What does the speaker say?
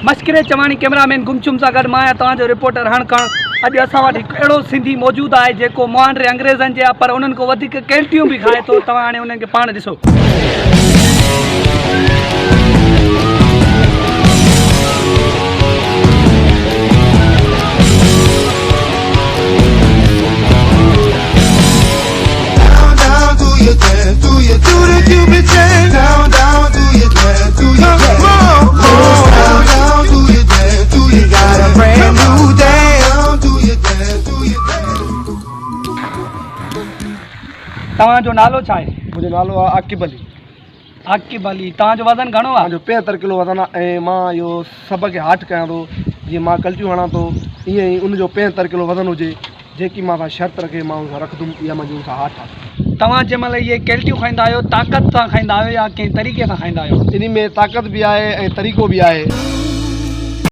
मस्किरे चवाणी cameraman गुमचुम सां गॾु मां आहियां तव्हांजो रिपोर्टर हणकण। अॼु असां वटि हिकु अहिड़ो सिंधी मौजूदु आहे जेको मुहांडरे अंग्रेज़नि जे आहे पर उन्हनि खां वधीक कैल्टियूं बि खाए थो। तव्हां हाणे उन्हनि खे पाण ॾिसो। तव्हांजो नालो छा आहे? मुझे नालो आहे आकिब अली। आकिब अली, तव्हांजो वज़न घणो आहे? मुंहिंजो 75 किलो वज़न आहे ऐं मां इहो सभ खे हाट कयां थो। जीअं मां कल्टियूं हणां थो ईअं ई उनजो 75 किलो वज़न हुजे, जेकी मां शर्त रखे मां उनसां रखंदुमि। इहा मुंहिंजी उनसां हाट आहे। तव्हां जंहिं महिल इहे कैल्टियूं खाईंदा आहियो ताक़त सां खाईंदा आहियो या कंहिं तरीक़े सां खाईंदा आहियो? इन में ताक़त बि आहे ऐं तरीक़ो बि आहे।